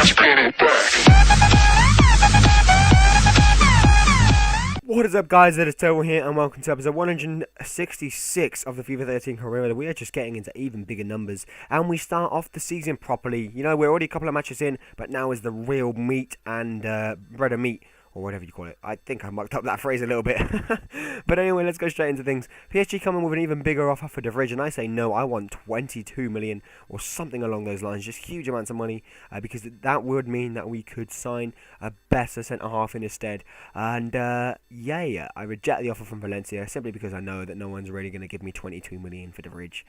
What is up, guys? It is Turbo here, and welcome to episode 166 of the FIFA 13 career. We are just getting into even bigger numbers, and we start off the season properly. You know, we're already a couple of matches in, but now is the real meat and bread of meat, or whatever you call it. I think I mucked up that phrase a little bit. But anyway, let's go straight into things. PSG coming with an even bigger offer for De Vrij, and I say no, I want 22 million or something along those lines. Just huge amounts of money, because that would mean that we could sign a better centre-half in his stead. And yeah, I reject the offer from Valencia simply because I know that no one's really going to give me 22 million for De Vrij.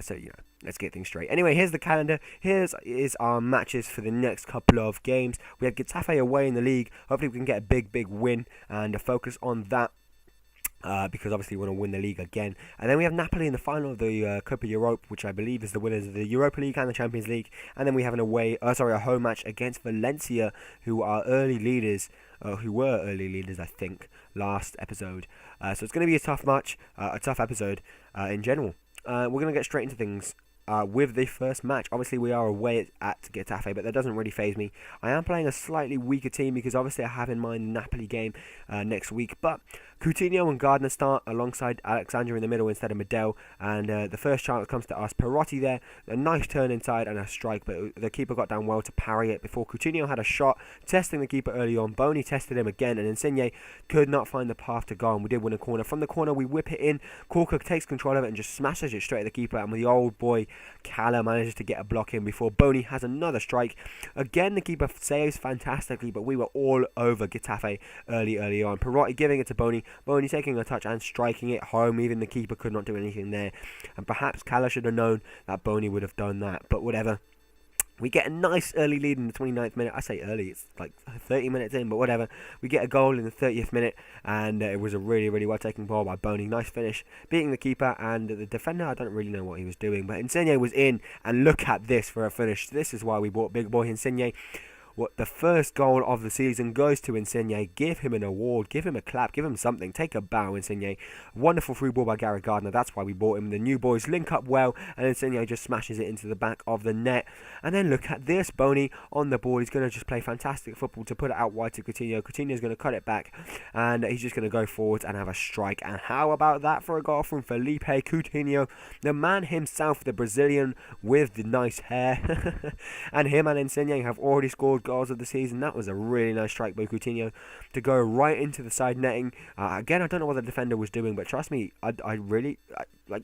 So, you know, let's get things straight. Anyway, here's the calendar. Here's our matches for the next couple of games. We have Getafe away in the league. Hopefully we can get a big win and focus on that. Because obviously we want to win the league again. And then we have Napoli in the final of the Copa Europe, which I believe is the winners of the Europa League and the Champions League. And then we have a home match against Valencia, who are early leaders, who were early leaders, I think, last episode. So it's going to be a tough match, a tough episode in general. We're going to get straight into things. With the first match, obviously we are away at Getafe, but that doesn't really faze me. I am playing a slightly weaker team because obviously I have in mind the Napoli game next week, but Coutinho and Gardner start alongside Alexandra in the middle instead of Medel, and the first chance comes to us. Perotti there, a nice turn inside and a strike, but the keeper got down well to parry it before Coutinho had a shot, testing the keeper early on. Bony tested him again, and Insigne could not find the path to goal, and we did win a corner. From the corner, we whip it in. Corker takes control of it and just smashes it straight at the keeper, and the old boy Cala manages to get a block in before Bony has another strike. Again, the keeper saves fantastically, but we were all over Getafe early on. Perotti giving it to Bony. Bony taking a touch and striking it home. Even the keeper could not do anything there. And perhaps Cala should have known that Bony would have done that, but whatever. We get a nice early lead in the 29th minute. I say early, it's like 30 minutes in, but whatever. We get a goal in the 30th minute, and it was a really well taken ball by Bony. Nice finish, beating the keeper, and the defender, I don't really know what he was doing, but Insigne was in, and look at this for a finish. This is why we bought big boy Insigne. What the first goal of the season goes to Insigne. Give him an award, give him a clap, give him something. Take a bow, Insigne. Wonderful free ball by Gary Gardner. That's why we bought him. The new boys link up well, and Insigne just smashes it into the back of the net. And then look at this, Bony on the ball. He's going to just play fantastic football to put it out wide to Coutinho. Coutinho's going to cut it back, and he's just going to go forward and have a strike. And how about that for a goal from Felipe Coutinho, the man himself, the Brazilian with the nice hair. And him and Insigne have already scored goals of the season. That was a really nice strike by Coutinho to go right into the side netting. Again, I don't know what the defender was doing, but trust me, I really like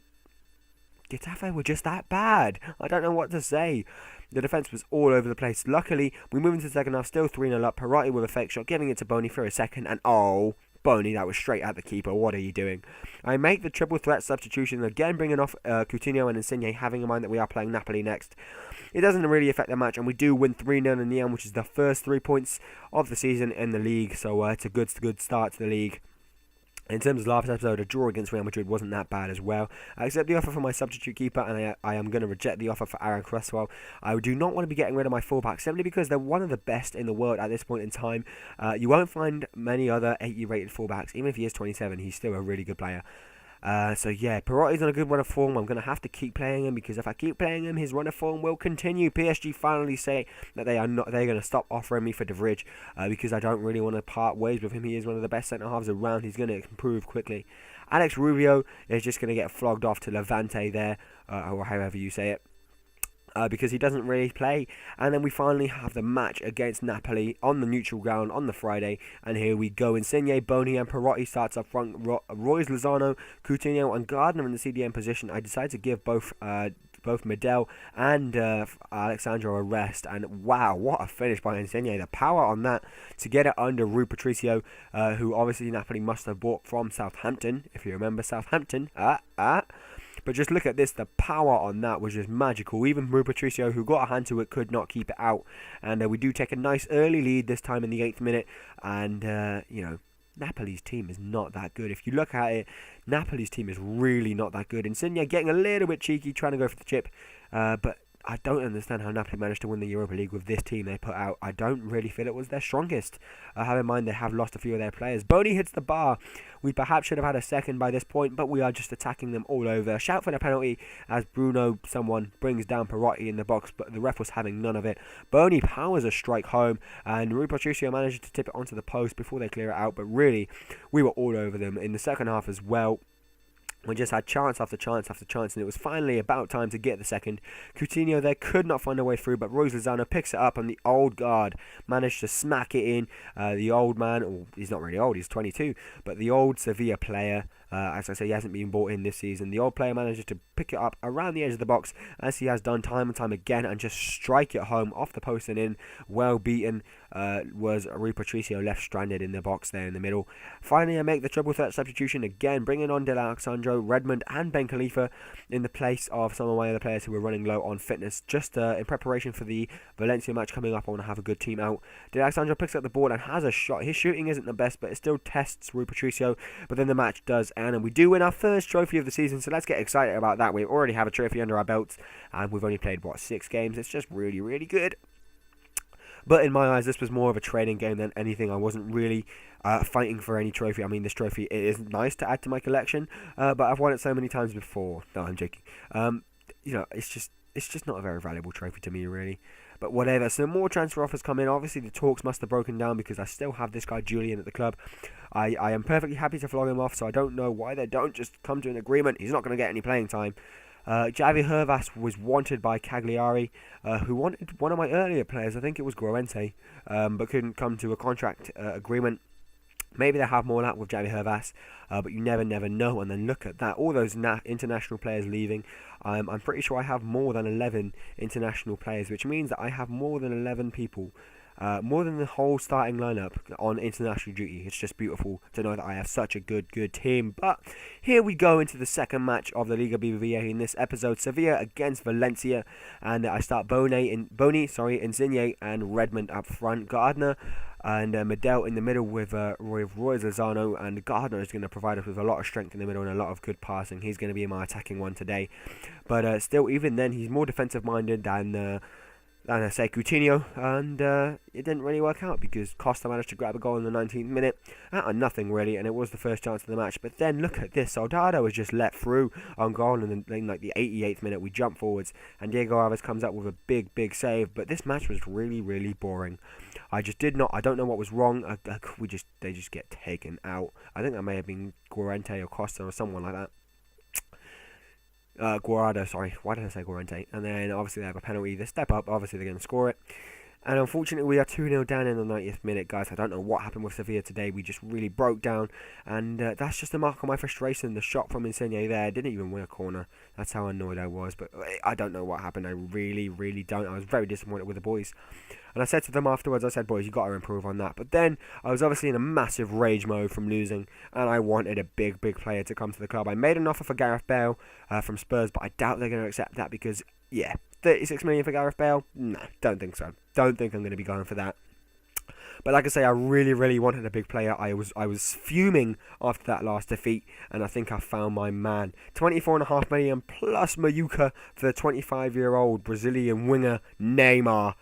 Getafe were just that bad. I don't know what to say. The defence was all over the place. Luckily, we move into the second half, still 3-0 up. Perotti with a fake shot, giving it to Bony for a second, and oh, Bony, that was straight at the keeper. What are you doing? I make the triple threat substitution, again bringing off Coutinho and Insigne, having in mind that we are playing Napoli next. It doesn't really affect the match, and we do win 3-0 in the end, which is the first 3 points of the season in the league, so it's a good start to the league. In terms of last episode, a draw against Real Madrid wasn't that bad as well. I accept the offer for my substitute keeper, and I am going to reject the offer for Aaron Cresswell. I do not want to be getting rid of my fullback simply because they're one of the best in the world at this point in time. You won't find many other 80 rated fullbacks. Even if he is 27, he's still a really good player. So yeah, Perotti's on a good run of form. I'm going to have to keep playing him because if I keep playing him, his run of form will continue. PSG finally say that they're going to stop offering me for De Vrij because I don't really want to part ways with him. He is one of the best centre-halves around. He's going to improve quickly. Alex Rubio is just going to get flogged off to Levante there, or however you say it. Because he doesn't really play. And then we finally have the match against Napoli on the neutral ground on the Friday, and here we go. Insigne, Bony and Perotti starts up front. Royce Lozano, Coutinho and Gardner in the CDM position. I decided to give both Medel and Alexandra a rest, and wow, what a finish by Insigne. The power on that to get it under Rui Patricio, who obviously Napoli must have bought from Southampton, if you remember Southampton. But just look at this, the power on that was just magical. Even Rui Patricio, who got a hand to it, could not keep it out. And we do take a nice early lead this time in the 8th minute. And, you know, Napoli's team is not that good. If you look at it, Napoli's team is really not that good. Insigne getting a little bit cheeky, trying to go for the chip. But I don't understand how Napoli managed to win the Europa League with this team they put out. I don't really feel it was their strongest. Have in mind they have lost a few of their players. Boney hits the bar. We perhaps should have had a second by this point, but we are just attacking them all over. Shout for the penalty as Bruno, someone, brings down Perotti in the box, but the ref was having none of it. Boney powers a strike home, and Rui Patricio manages to tip it onto the post before they clear it out, but really, we were all over them in the second half as well. We just had chance after chance after chance, and it was finally about time to get the second. Coutinho there could not find a way through, but Royce Lozano picks it up, and the old guard managed to smack it in. The old man, or he's not really old, he's 22, but the old Sevilla player, as I say, he hasn't been brought in this season. The old player manages to pick it up around the edge of the box, as he has done time and time again, and just strike it home off the post and in. Well beaten was Rui Patricio, left stranded in the box there in the middle. Finally, I make the triple threat substitution again, bringing on De Alexandro, Redmond and Ben Khalifa in the place of some of my other players who were running low on fitness, just in preparation for the Valencia match coming up. I want to have a good team out. De Alexandro picks up the ball and has a shot. His shooting isn't the best, but it still tests Rui Patricio, but then the match does end, and we do win our first trophy of the season, so let's get excited about that. We already have a trophy under our belts, and we've only played, 6 games? It's just really, really good. But in my eyes, this was more of a training game than anything. I wasn't really fighting for any trophy. I mean, this trophy, it is nice to add to my collection, but I've won it so many times before. No, I'm joking. It's just not a very valuable trophy to me, really. But whatever. So more transfer offers come in. Obviously, the talks must have broken down because I still have this guy Julian at the club. I am perfectly happy to flog him off, so I don't know why they don't just come to an agreement. He's not going to get any playing time. Javi Hervas was wanted by Cagliari, who wanted one of my earlier players. I think it was Guarente, but couldn't come to a contract agreement. Maybe they have more luck with Javi Hervas, but you never know. And then look at that, all those international players leaving. I'm pretty sure I have more than 11 international players, which means that I have more than 11 people, more than the whole starting lineup on international duty. It's just beautiful to know that I have such a good team. But here we go into the second match of the Liga BBVA in this episode. Sevilla against Valencia, and I start Insigne and Redmond up front. Gardner and Medel in the middle with Roy Lozano, and Gardner is going to provide us with a lot of strength in the middle and a lot of good passing. He's going to be my attacking one today, but still, even then, he's more defensive minded than I say Coutinho, and it didn't really work out because Costa managed to grab a goal in the 19th minute out of nothing really, and it was the first chance of the match. But then look at this, Soldado was just let through on goal, and then in like the 88th minute we jump forwards, and Diego Alves comes up with a big save. But this match was really boring. I don't know what was wrong. They just get taken out. I think that may have been Guarente or Costa or someone like that. Guarado, sorry. Why did I say Guarente? And then obviously they have a penalty. They step up. Obviously they're going to score it. And unfortunately, we are 2-0 down in the 90th minute, guys. I don't know what happened with Sevilla today. We just really broke down. And that's just a mark of my frustration. The shot from Insigne there didn't even win a corner. That's how annoyed I was. But I don't know what happened. I really don't. I was very disappointed with the boys. And I said to them afterwards, I said, boys, you got to improve on that. But then I was obviously in a massive rage mode from losing, and I wanted a big player to come to the club. I made an offer for Gareth Bale from Spurs, but I doubt they're going to accept that because, 36 million for Gareth Bale? No, don't think so. Don't think I'm going to be going for that. But like I say, I really wanted a big player. I was fuming after that last defeat, and I think I found my man. 24.5 million plus Mayuka for the 25-year-old Brazilian winger Neymar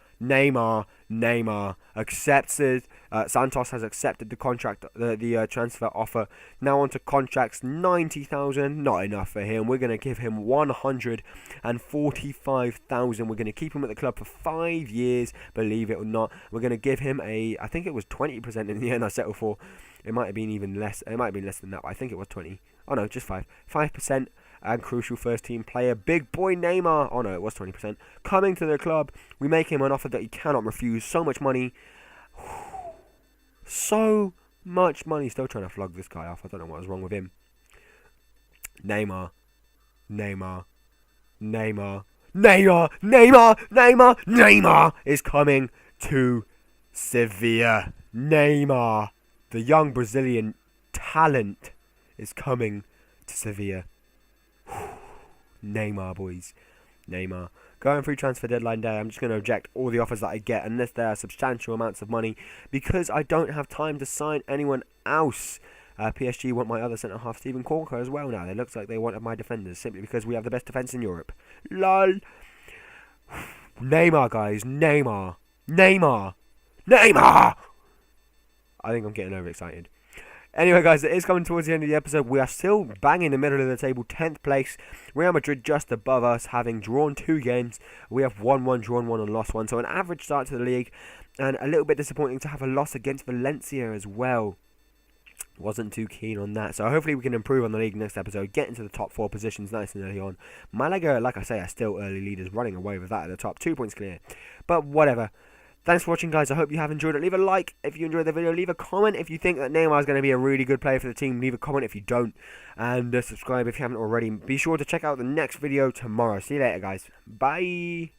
accepted. Santos has accepted the contract, the transfer offer. Now on to contracts. 90,000, not enough for him. We're going to give him 145,000. We're going to keep him at the club for 5 years, believe it or not. We're going to give him I think it was 20% in the end I settled for. It might have been even less. It might have been less than that, but I think it was 20. Oh no, just 5%. And crucial first team player, big boy Neymar. Oh no, it was 20%. Coming to the club, we make him an offer that he cannot refuse. So much money. So much money. Still trying to flog this guy off. I don't know what was wrong with him. Neymar is coming to Sevilla. Neymar, the young Brazilian talent, is coming to Sevilla. Neymar, boys. Neymar. Going through transfer deadline day, I'm just going to reject all the offers that I get unless there are substantial amounts of money because I don't have time to sign anyone else. PSG want my other centre-half, Steven Corker, as well now. It looks like they wanted my defenders simply because we have the best defence in Europe. LOL. Neymar, guys. Neymar. Neymar. Neymar! I think I'm getting overexcited. Anyway, guys, it is coming towards the end of the episode. We are still bang in the middle of the table, 10th place. Real Madrid just above us, having drawn 2 games. We have won 1, drawn 1, and lost 1. So an average start to the league, and a little bit disappointing to have a loss against Valencia as well. Wasn't too keen on that. So hopefully we can improve on the league next episode, get into the top 4 positions nice and early on. Malaga, like I say, are still early leaders, running away with that at the top. 2 points clear. But whatever. Thanks for watching, guys. I hope you have enjoyed it. Leave a like if you enjoyed the video. Leave a comment if you think that Neymar is going to be a really good player for the team. Leave a comment if you don't. And subscribe if you haven't already. Be sure to check out the next video tomorrow. See you later, guys. Bye.